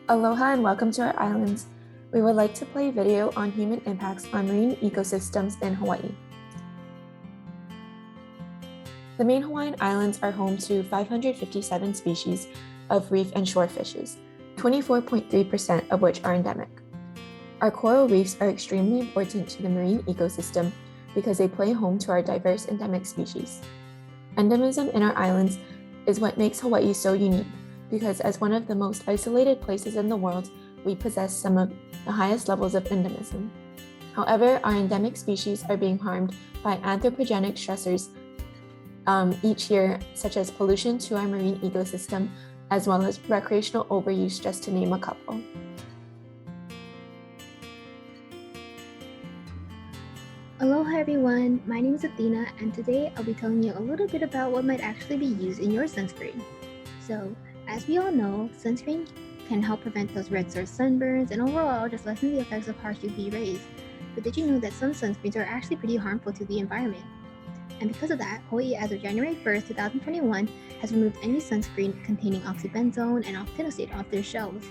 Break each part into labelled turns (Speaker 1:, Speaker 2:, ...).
Speaker 1: Aloha and welcome to our islands. We would like to play a video on human impacts on marine ecosystems in Hawaii. The main Hawaiian islands are home to 557 species of reef and shore fishes, 24.3% of which are endemic. Our coral reefs are extremely important to the marine ecosystem because they play home to our diverse endemic species. Endemism in our islands is what makes Hawaii so unique, because as one of the most isolated places in the world, we possess some of the highest levels of endemism. However, our endemic species are being harmed by anthropogenic stressors each year, such as pollution to our marine ecosystem, as well as recreational overuse, just to name a couple.
Speaker 2: Aloha everyone, my name is Athena, and today I'll be telling you a little bit about what might actually be used in your sunscreen. So, as we all know, sunscreen can help prevent those red sore sunburns and overall just lessen the effects of harsh UV rays. But did you know that some sunscreens are actually pretty harmful to the environment? And because of that, Hawaii as of January 1st, 2021 has removed any sunscreen containing oxybenzone and octinoxate off their shelves.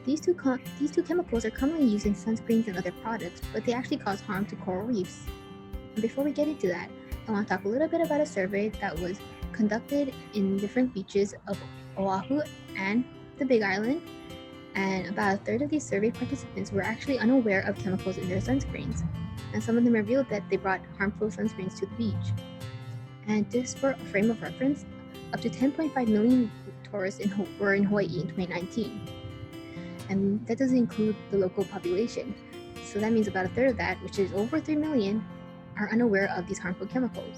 Speaker 2: These two chemicals are commonly used in sunscreens and other products, but they actually cause harm to coral reefs. And before we get into that, I want to talk a little bit about a survey that was conducted in different beaches of Oahu and the Big Island, and about a third of these survey participants were actually unaware of chemicals in their sunscreens, and some of them revealed that they brought harmful sunscreens to the beach. And just for a frame of reference, up to 10.5 million tourists were in Hawaii in 2019. And that doesn't include the local population. So that means about a third of that, which is over 3 million, are unaware of these harmful chemicals.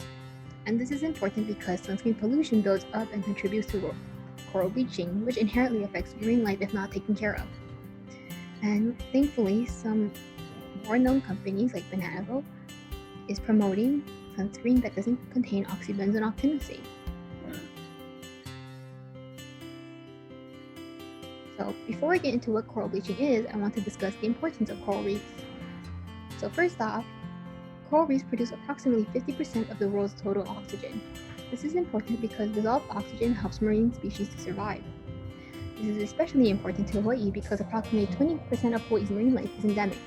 Speaker 2: And this is important because sunscreen pollution builds up and contributes to coral bleaching, which inherently affects marine life if not taken care of. And thankfully, some more known companies like Banana Boat is promoting sunscreen that doesn't contain oxybenzone octinoxate. So before I get into what coral bleaching is, I want to discuss the importance of coral reefs. So first off, coral reefs produce approximately 50% of the world's total oxygen. This is important because dissolved oxygen helps marine species to survive. This is especially important to Hawaii because approximately 20% of Hawaii's marine life is endemic,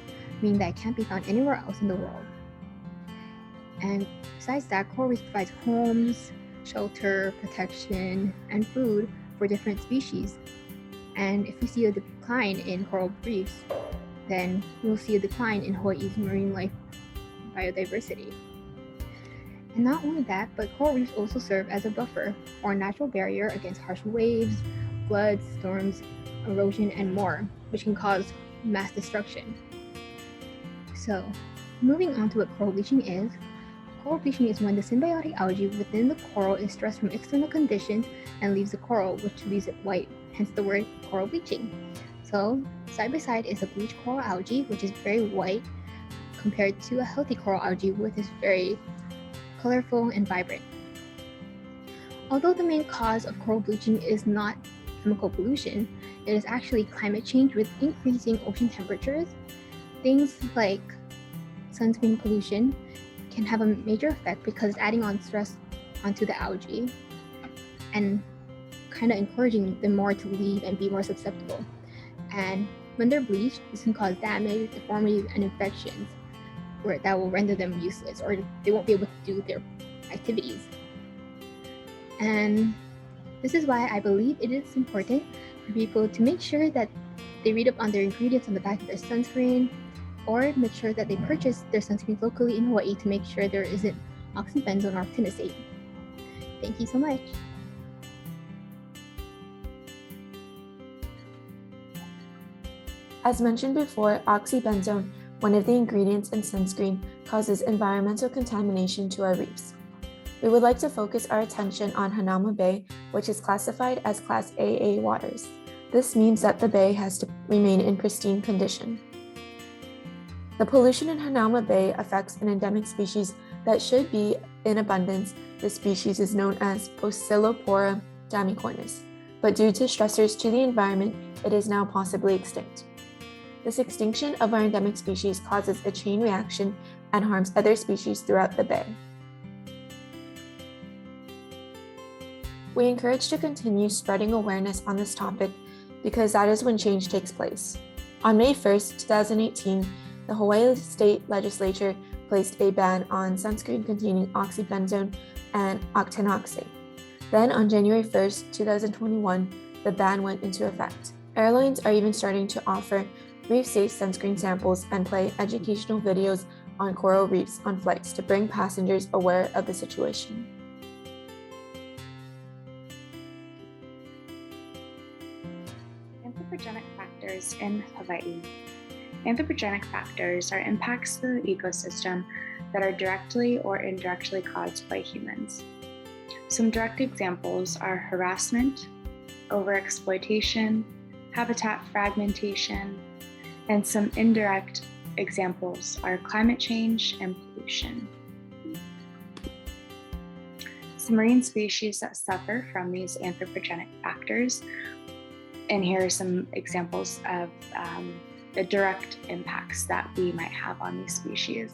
Speaker 2: meaning that it can't be found anywhere else in the world. And besides that, coral reefs provide homes, shelter, protection, and food for different species. And if we see a decline in coral reefs, then we'll see a decline in Hawaii's marine life biodiversity. And not only that, but coral reefs also serve as a buffer or a natural barrier against harsh waves, floods, storms, erosion, and more, which can cause mass destruction. So, moving on to what coral bleaching is. Coral bleaching is when the symbiotic algae within the coral is stressed from external conditions and leaves the coral, which leaves it white, hence the word coral bleaching. So, side by side is a bleached coral algae, which is very white, compared to a healthy coral algae, which is very colorful and vibrant. Although the main cause of coral bleaching is not chemical pollution, it is actually climate change with increasing ocean temperatures. Things like sunscreen pollution can have a major effect because it's adding on stress onto the algae and kind of encouraging them more to leave and be more susceptible. And when they're bleached, this can cause damage, deformities, and infections that will render them useless, or they won't be able to do their activities. And this is why I believe it is important for people to make sure that they read up on their ingredients on the back of their sunscreen, or make sure that they purchase their sunscreen locally in Hawaii to make sure there isn't oxybenzone or octinoxate. Thank you so much.
Speaker 1: As mentioned before, oxybenzone, one of the ingredients in sunscreen, causes environmental contamination to our reefs. We would like to focus our attention on Hanauma Bay, which is classified as Class AA waters. This means that the bay has to remain in pristine condition. The pollution in Hanauma Bay affects an endemic species that should be in abundance. This species is known as Pocillopora damicornis, but due to stressors to the environment, it is now possibly extinct. This extinction of our endemic species causes a chain reaction and harms other species throughout the bay. We encourage to continue spreading awareness on this topic because that is when change takes place. On May 1st, 2018, the Hawaii State Legislature placed a ban on sunscreen containing oxybenzone and octinoxate. Then on January 1st, 2021, the ban went into effect. Airlines are even starting to offer reef-safe sunscreen samples and play educational videos on coral reefs on flights to bring passengers aware of the situation.
Speaker 3: Anthropogenic factors in Hawaii. Anthropogenic factors are impacts to the ecosystem that are directly or indirectly caused by humans. Some direct examples are harassment, overexploitation, habitat fragmentation, and some indirect examples are climate change and pollution. Some marine species that suffer from these anthropogenic factors, and here are some examples of the direct impacts that we might have on these species.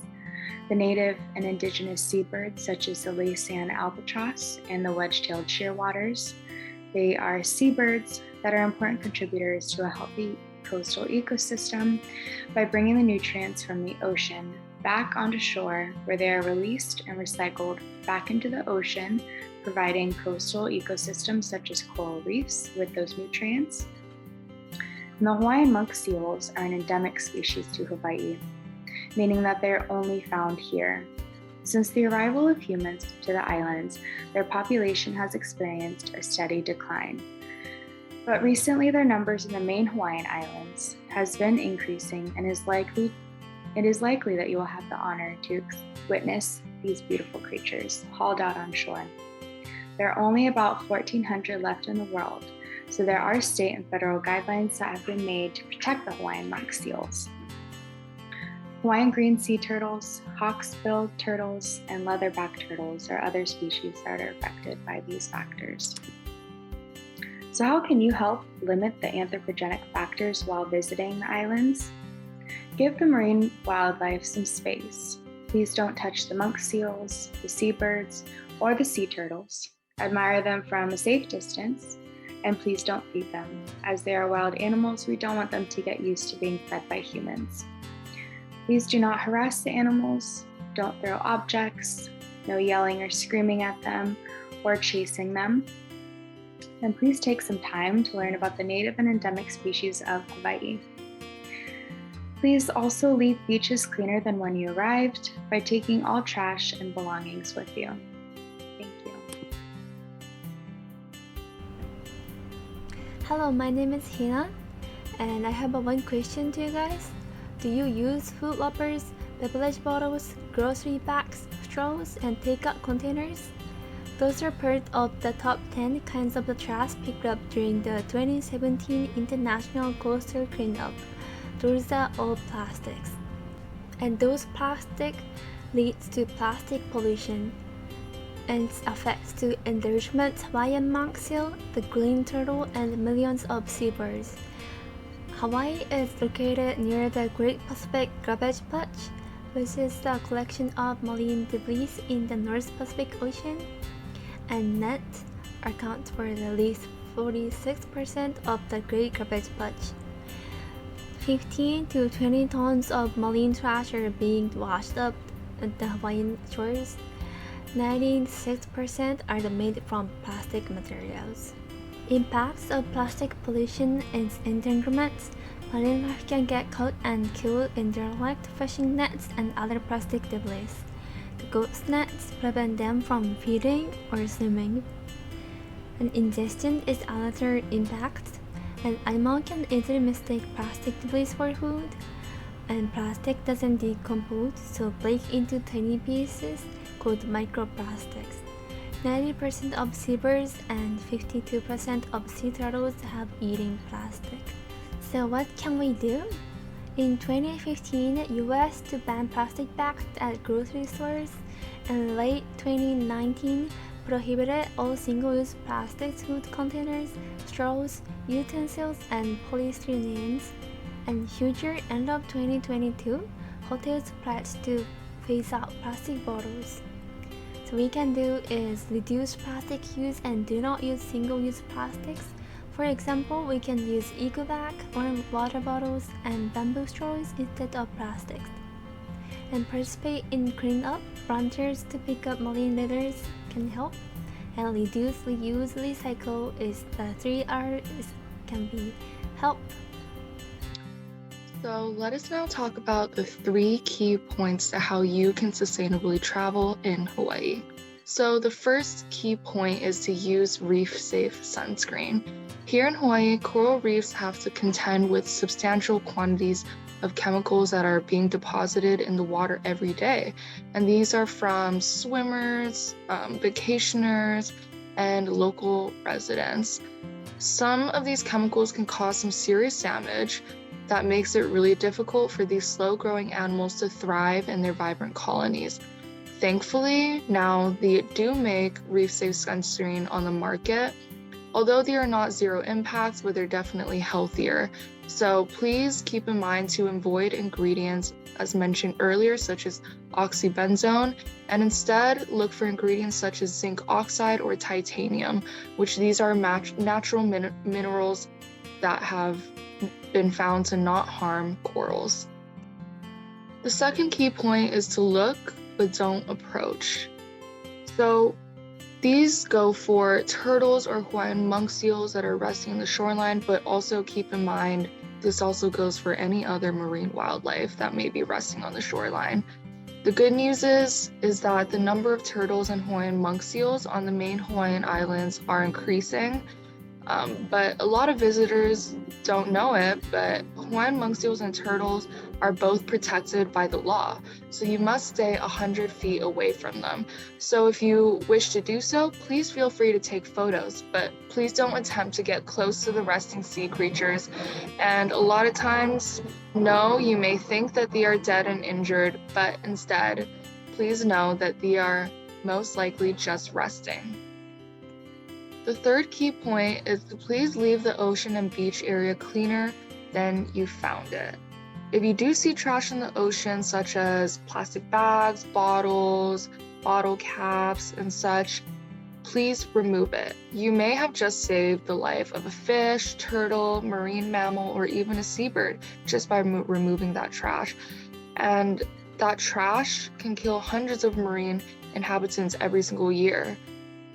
Speaker 3: The native and indigenous seabirds, such as the Laysan albatross and the wedge-tailed shearwaters. They are seabirds that are important contributors to a healthy coastal ecosystem by bringing the nutrients from the ocean back onto shore, where they are released and recycled back into the ocean, providing coastal ecosystems such as coral reefs with those nutrients. And the Hawaiian monk seals are an endemic species to Hawaii, meaning that they're only found here. Since the arrival of humans to the islands, their population has experienced a steady decline. But recently their numbers in the main Hawaiian islands has been increasing, and it is likely that you will have the honor to witness these beautiful creatures hauled out on shore. There are only about 1,400 left in the world, so there are state and federal guidelines that have been made to protect the Hawaiian monk seals. Hawaiian green sea turtles, hawksbill turtles, and leatherback turtles are other species that are affected by these factors. So how can you help limit the anthropogenic factors while visiting the islands? Give the marine wildlife some space. Please don't touch the monk seals, the seabirds, or the sea turtles. Admire them from a safe distance, and please don't feed them. As they are wild animals, we don't want them to get used to being fed by humans. Please do not harass the animals, don't throw objects, no yelling or screaming at them or chasing them. And please take some time to learn about the native and endemic species of Hawaii. Please also leave beaches cleaner than when you arrived by taking all trash and belongings with you. Thank you.
Speaker 4: Hello, my name is Hina, and I have one question to you guys. Do you use food wrappers, beverage bottles, grocery bags, straws, and takeout containers? Those are part of the top 10 kinds of the trash picked up during the 2017 International Coastal Cleanup. Those are all plastics. And those plastic leads to plastic pollution and affects to endangered Hawaiian monk seal, the green turtle, and millions of seabirds. Hawaii is located near the Great Pacific Garbage Patch, which is a collection of marine debris in the North Pacific Ocean, and net accounts for at least 46% of the Great Garbage Patch. 15 to 20 tons of marine trash are being washed up at the Hawaiian shores. 96% are made from plastic materials. Impacts of plastic pollution and endangerment. Marine life can get caught and killed in derelict fishing nets and other plastic debris. The ghost nets prevent them from feeding or swimming. And ingestion is another impact. An animal can easily mistake plastic debris for food. And plastic doesn't decompose, so break into tiny pieces called microplastics. 90% of seabirds and 52% of sea turtles have eaten plastic. So what can we do? In 2015, US to ban plastic bags at grocery stores, and late 2019 prohibited all single-use plastic food containers, straws, utensils, and polystyrenes. And future end of 2022, hotels pledged to phase out plastic bottles. So we can do is reduce plastic use and do not use single-use plastics. For example, we can use eco bag or water bottles and bamboo straws instead of plastics. And participate in cleanup. Volunteers to pick up marine litters can help. And reduce, reuse, recycle is the 3 R's can be help.
Speaker 5: So let us now talk about the 3 key points to how you can sustainably travel in Hawaii. So the first key point is to use reef-safe sunscreen. Here in Hawaii, coral reefs have to contend with substantial quantities of chemicals that are being deposited in the water every day. And these are from swimmers, vacationers, and local residents. Some of these chemicals can cause some serious damage that makes it really difficult for these slow-growing animals to thrive in their vibrant colonies. Thankfully, now they do make reef-safe sunscreen on the market, although they are not zero impacts, but they're definitely healthier. So please keep in mind to avoid ingredients as mentioned earlier, such as oxybenzone, and instead look for ingredients such as zinc oxide or titanium, which these are natural minerals that have been found to not harm corals. The second key point is to look, but don't approach. So these go for turtles or Hawaiian monk seals that are resting in the shoreline, but also keep in mind this also goes for any other marine wildlife that may be resting on the shoreline. The good news is that the number of turtles and Hawaiian monk seals on the main Hawaiian islands are increasing, but a lot of visitors don't know it, but Hawaiian monk seals and turtles are both protected by the law, so you must stay 100 feet away from them. So if you wish to do so, please feel free to take photos, but please don't attempt to get close to the resting sea creatures. And a lot of times, no, you may think that they are dead and injured, but instead, please know that they are most likely just resting. The third key point is to please leave the ocean and beach area cleaner than you found it. If you do see trash in the ocean, such as plastic bags, bottles, bottle caps, and such, please remove it. You may have just saved the life of a fish, turtle, marine mammal, or even a seabird just by removing that trash. And that trash can kill hundreds of marine inhabitants every single year.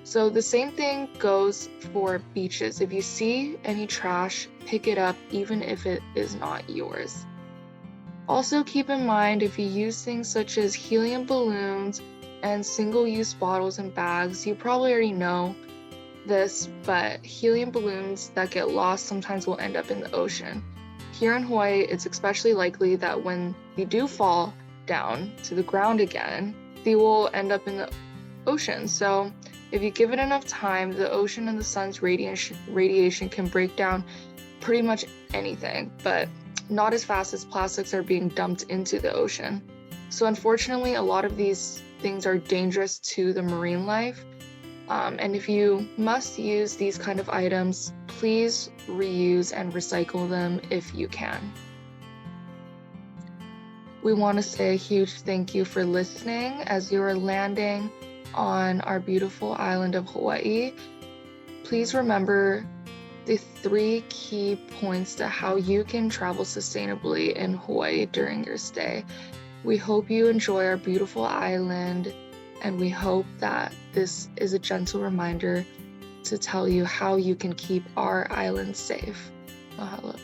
Speaker 5: So the same thing goes for beaches. If you see any trash, pick it up even if it is not yours. Also keep in mind, if you use things such as helium balloons and single-use bottles and bags, you probably already know this, but helium balloons that get lost sometimes will end up in the ocean. Here in Hawaii, it's especially likely that when they do fall down to the ground again, they will end up in the ocean. So if you give it enough time, the ocean and the sun's radiation can break down pretty much anything, but not as fast as plastics are being dumped into the ocean. So unfortunately, a lot of these things are dangerous to the marine life. And if you must use these kind of items, please reuse and recycle them if you can. We want to say a huge thank you for listening as you are landing on our beautiful island of Hawaii. Please remember the 3 key points to how you can travel sustainably in Hawaii during your stay. We hope you enjoy our beautiful island, and we hope that this is a gentle reminder to tell you how you can keep our island safe. Mahalo.